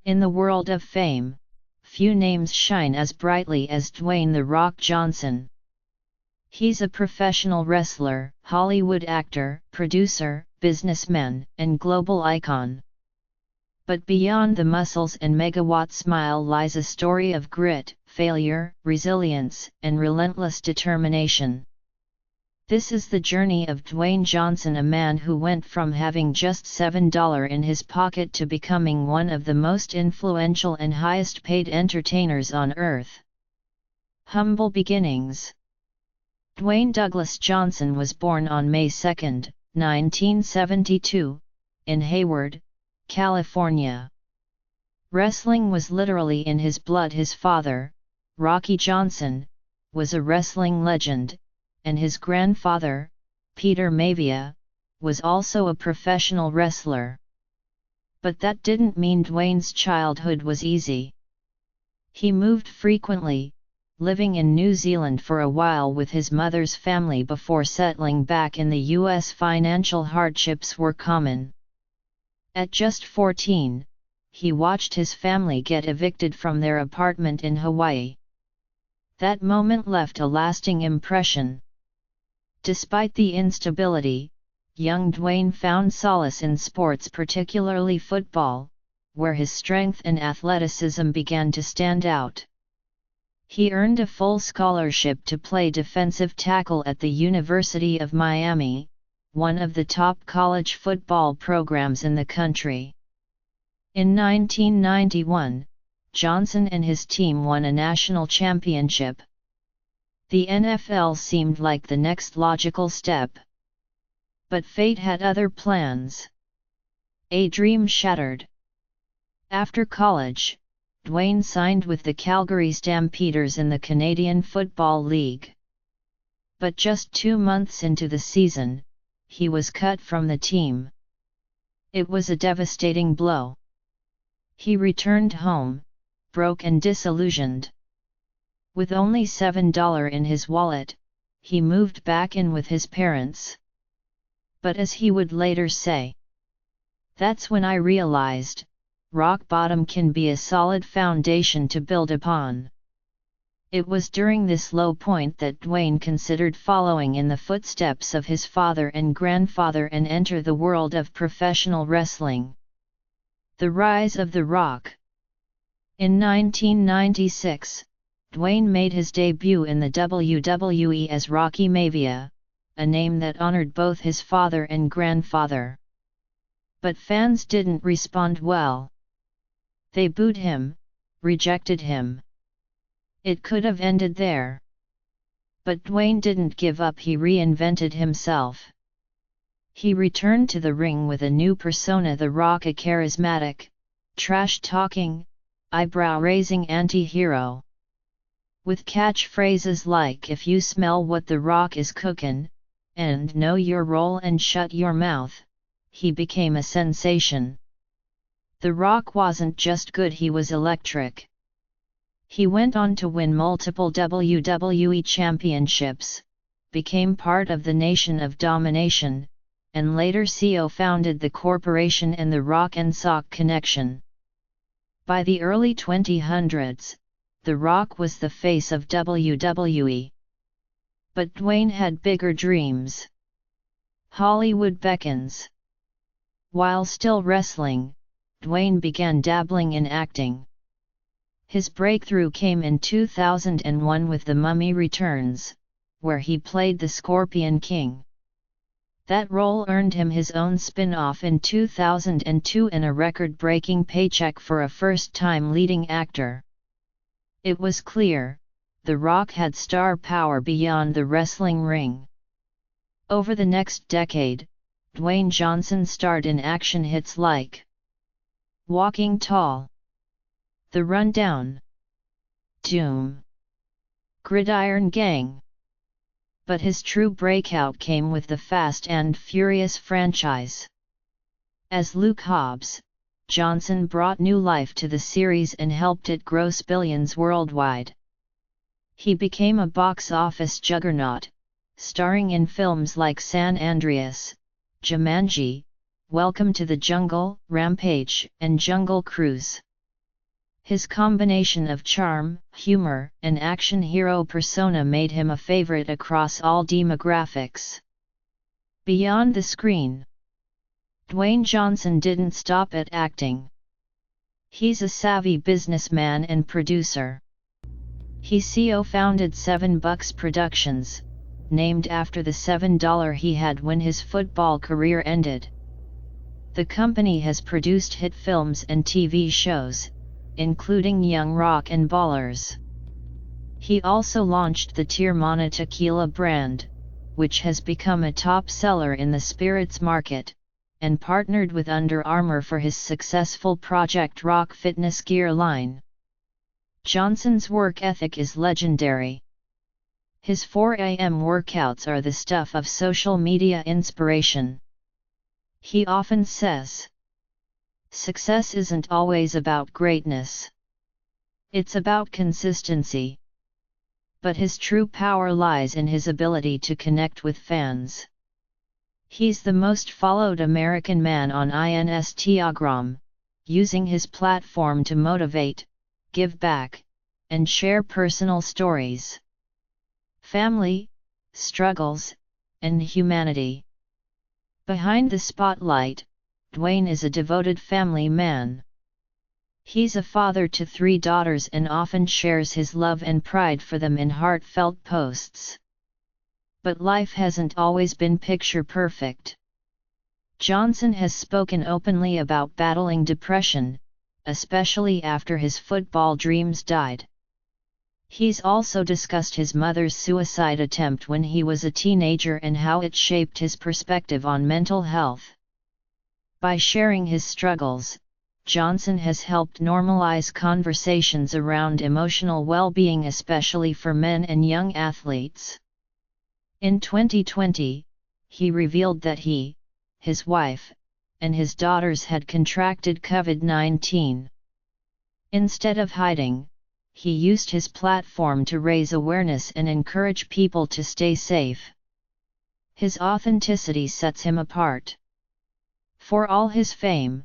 In the world of fame, few names shine as brightly as Dwayne "The Rock" Johnson. He's a professional wrestler, Hollywood actor, producer, businessman, and global icon. But beyond the muscles and megawatt smile lies a story of grit, failure, resilience, and relentless determination. This is the journey of Dwayne Johnson, a man who went from having just $7 in his pocket to becoming one of the most influential and highest paid entertainers on earth. Humble beginnings. Dwayne Douglas Johnson was born on May 2, 1972, in Hayward, California. Wrestling was literally in his blood. His father, Rocky Johnson, was a wrestling legend, and his grandfather, Peter Maivia, was also a professional wrestler. But that didn't mean Dwayne's childhood was easy. He moved frequently, living in New Zealand for a while with his mother's family before settling back in the US. Financial hardships were common. At just 14, he watched his family get evicted from their apartment in Hawaii. That moment left a lasting impression. Despite the instability, young Dwayne found solace in sports, particularly football, where his strength and athleticism began to stand out. He earned a full scholarship to play defensive tackle at the University of Miami, one of the top college football programs in the country. In 1991, Johnson and his team won a national championship. The NFL seemed like the next logical step. But fate had other plans. A dream shattered. After college, Dwayne signed with the Calgary Stampeders in the Canadian Football League. But just 2 months into the season, he was cut from the team. It was a devastating blow. He returned home, broke and disillusioned. With only $7 in his wallet, he moved back in with his parents. But as he would later say, "That's when I realized, rock bottom can be a solid foundation to build upon." It was during this low point that Dwayne considered following in the footsteps of his father and grandfather and enter the world of professional wrestling. The rise of The Rock. In 1996, Dwayne made his debut in the WWE as Rocky Maivia, a name that honored both his father and grandfather. But fans didn't respond well. They booed him, rejected him. It could have ended there. But Dwayne didn't give up. He reinvented himself. He returned to the ring with a new persona, The Rock, a charismatic, trash-talking, eyebrow-raising anti-hero. With catchphrases like "if you smell what The Rock is cookin'," and "know your role and shut your mouth," he became a sensation. The Rock wasn't just good, he was electric. He went on to win multiple WWE championships, became part of the Nation of Domination, and later co-founded the corporation and the Rock and Sock Connection. By the early 2000s, The Rock was the face of WWE. But Dwayne had bigger dreams. Hollywood beckons. While still wrestling, Dwayne began dabbling in acting. His breakthrough came in 2001 with The Mummy Returns, where he played the Scorpion King. That role earned him his own spin-off in 2002 and a record-breaking paycheck for a first-time leading actor. It was clear, The Rock had star power beyond the wrestling ring. Over the next decade, Dwayne Johnson starred in action hits like Walking Tall, The Rundown, Doom, Gridiron Gang. But his true breakout came with the Fast and Furious franchise. As Luke Hobbs, Johnson brought new life to the series and helped it gross billions worldwide. He became a box office juggernaut, starring in films like San Andreas, Jumanji, Welcome to the Jungle, Rampage, and Jungle Cruise. His combination of charm, humor, and action hero persona made him a favorite across all demographics. Beyond the screen, Dwayne Johnson didn't stop at acting. He's a savvy businessman and producer. He co-founded $7 Productions, named after the $7 he had when his football career ended. The company has produced hit films and TV shows, including Young Rock and Ballers. He also launched the Tijuana Tequila brand, which has become a top seller in the spirits market, and partnered with Under Armour for his successful Project Rock fitness gear line. Johnson's work ethic is legendary. His 4 a.m. workouts are the stuff of social media inspiration. He often says, "Success isn't always about greatness. It's about consistency." But his true power lies in his ability to connect with fans. He's the most followed American man on Instagram, using his platform to motivate, give back, and share personal stories, family, struggles, and humanity. Behind the spotlight, Dwayne is a devoted family man. He's a father to 3 daughters and often shares his love and pride for them in heartfelt posts. But life hasn't always been picture perfect. Johnson has spoken openly about battling depression, especially after his football dreams died. He's also discussed his mother's suicide attempt when he was a teenager and how it shaped his perspective on mental health. By sharing his struggles, Johnson has helped normalize conversations around emotional well-being, especially for men and young athletes. In 2020, he revealed that he, his wife, and his daughters had contracted COVID-19. Instead of hiding, he used his platform to raise awareness and encourage people to stay safe. His authenticity sets him apart. For all his fame,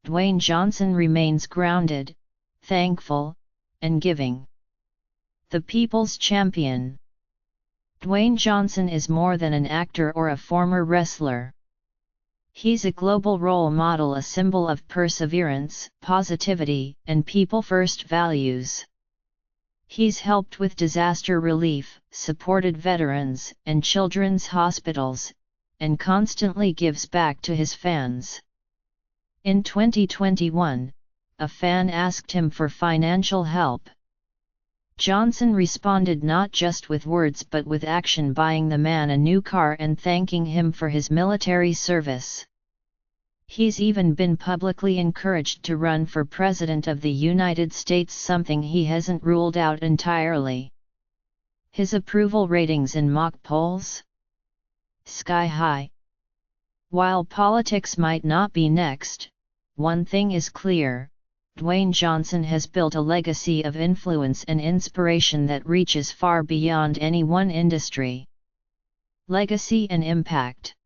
Dwayne Johnson remains grounded, thankful, and giving. The People's Champion. Dwayne Johnson is more than an actor or a former wrestler. He's a global role model, a symbol of perseverance, positivity, and people-first values. He's helped with disaster relief, supported veterans and children's hospitals, and constantly gives back to his fans. In 2021, a fan asked him for financial help. Johnson responded not just with words but with action, buying the man a new car and thanking him for his military service. He's even been publicly encouraged to run for President of the United States, something he hasn't ruled out entirely. His approval ratings in mock polls? Sky high. While politics might not be next, one thing is clear: Dwayne Johnson has built a legacy of influence and inspiration that reaches far beyond any one industry. Legacy and impact.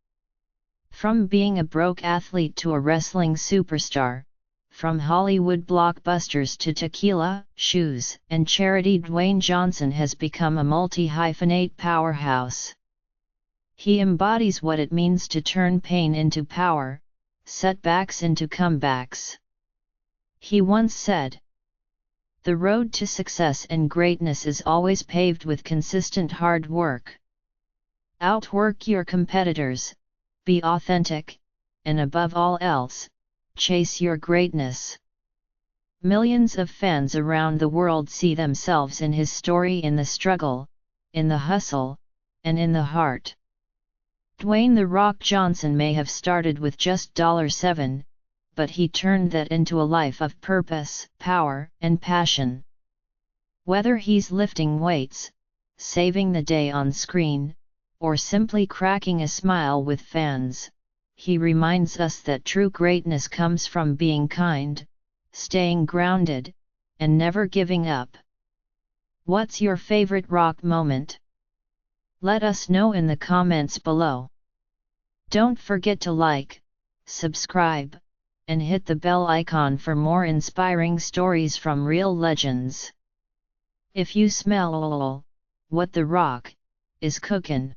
From being a broke athlete to a wrestling superstar, from Hollywood blockbusters to tequila, shoes, and charity, Dwayne Johnson has become a multi-hyphenate powerhouse. He embodies what it means to turn pain into power, setbacks into comebacks. He once said, "The road to success and greatness is always paved with consistent hard work. Outwork your competitors, be authentic, and above all else, chase your greatness." Millions of fans around the world see themselves in his story, in the struggle, in the hustle, and in the heart. Dwayne "The Rock" Johnson may have started with just $7, but he turned that into a life of purpose, power, and passion. Whether he's lifting weights, saving the day on screen, or simply cracking a smile with fans, he reminds us that true greatness comes from being kind, staying grounded, and never giving up. What's your favorite Rock moment? Let us know in the comments below. Don't forget to like, subscribe, and hit the bell icon for more inspiring stories from real legends. If you smell what The Rock is cookin'.